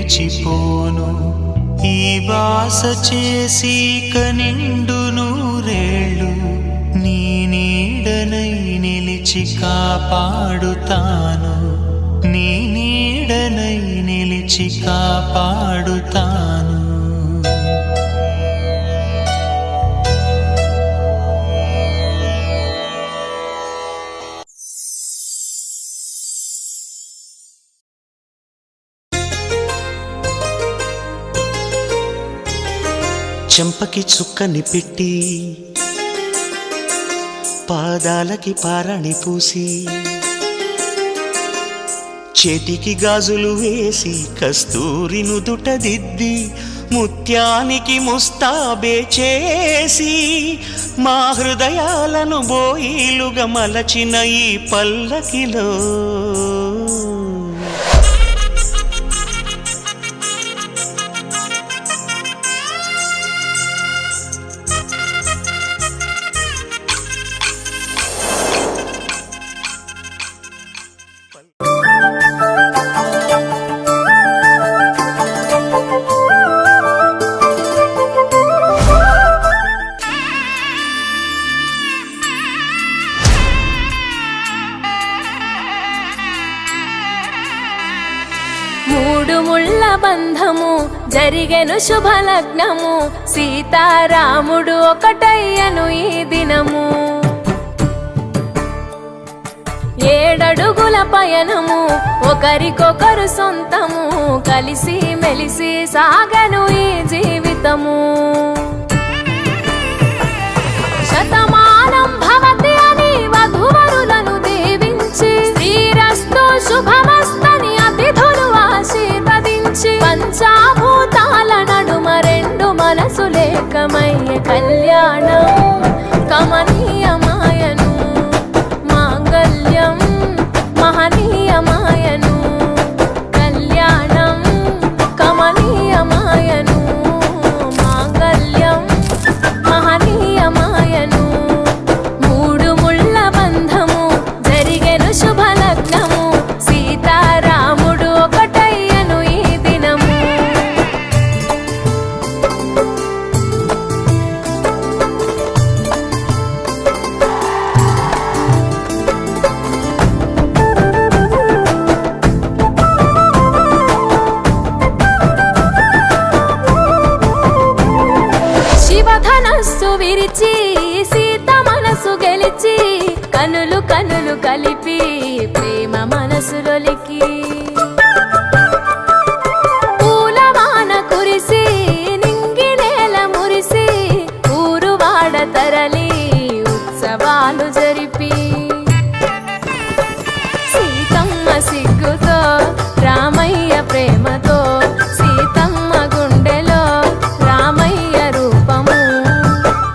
విడిచిపోను. ఈ బాస చేసి కనిండు నూరేళ్ళు నీ నీడనై నిలిచి కాపాడుతాను. నీ నీడనై నిలిచి కాపాడుతాను. చెంపకి చుక్కని పెట్టి పాదాలకి పారాణి పూసి చేతికి గాజులు వేసి కస్తూరి నుదుట దిద్ది ముత్యానికి ముస్తాబే చేసి మా హృదయాలను బోయిలుగా మలచిన ఈ పల్లకిలో బంధము జరిగెను శుభలగ్నము సీతారాముడు ఒకటయ్యను ఈ దినము. 7 అడుగుల పయనము ఒకరికొకరు సొంతము కలిసి మెలిసి సాగను ఈ జీవితము. శతమానం భవతి అని వధువరులను దీవించి శ్రీరస్తు శుభమస్తని అతిథులు ఆశీర్వదించి పంచాభూతాల నడుమ 2 మనసులేకమయ్యే కళ్యాణం కమనీయమాయను. మాంగళ్యం మహనీయమాయను. కళ్యాణం కమనీయమాయను. మాంగళ్యం మహనీయమాయను. 3 ముళ్ళ బంధము జరిగెను శుభలగ్నము సీతారాముడు ఒకటయ్యను ఈ దినము. శివధనస్సు విరిచి సీత మనసు గెలిచి కనులు కనులు కలిపి ప్రేమ మనసులొలికి పూలవాన కురిసి నింగి నేల మురిసి ఊరువాడ తరలి ఉత్సవాలు జరిపి సీతమ్మ సిగ్గుతో రామయ్య ప్రేమతో సీతమ్మ గుండెలో రామయ్య రూపము.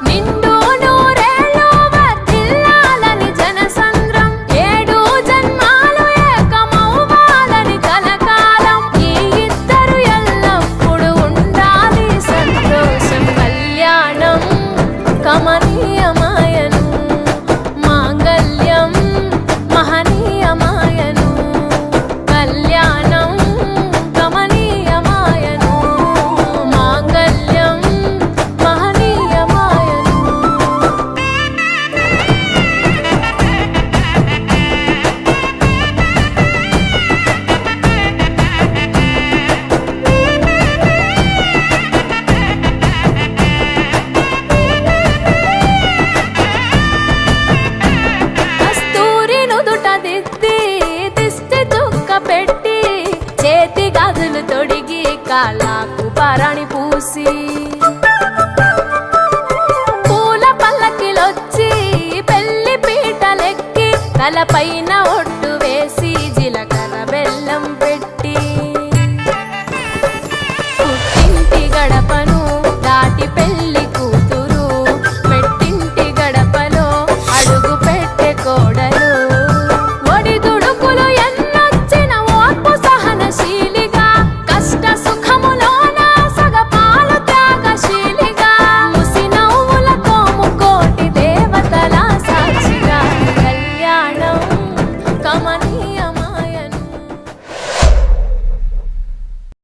నిండు నూరేళ్ళు వర్ధిల్లాలని జనసంద్రం 7 జన్మాలు ఏకమవ్వాలని కలకాలం ఈ ఇద్దరు ఎల్లప్పుడూ ఉండాలి సంతోషం. కళ్యాణం కమనీయమాయను. మాంగళ్యం మహనీయమాయను. కళ్యాణం కమనీయమాయను. మాంగళ్యం మహనీయమాయను. కస్తూరి నుదుట దిద్ది దిష్టి చుక్క పెట్టి చేతి గాజులు తొడిగి కాళ్ళకు పారాణి పూసి పూల పల్లకిలొచ్చి పెళ్లి పీటలెక్కి తలపైన ఒట్టు వేసి జీలకర్ర బెల్లం పెట్టి పుట్టింటి గడపను దాటి పెళ్లి కూతురు పెట్టింటి గడపలో అడుగు పెట్టే కోడలు. ఒడిదుడుకులు ఎన్నొచ్చిన ఓర్పు సహనశీలిగా కష్ట సుఖములోన సగపాలు త్యాగశీలిగా ముసి నవ్వులతో ముకోటి దేవతల సాక్షిగా కళ్యాణం కమనీయ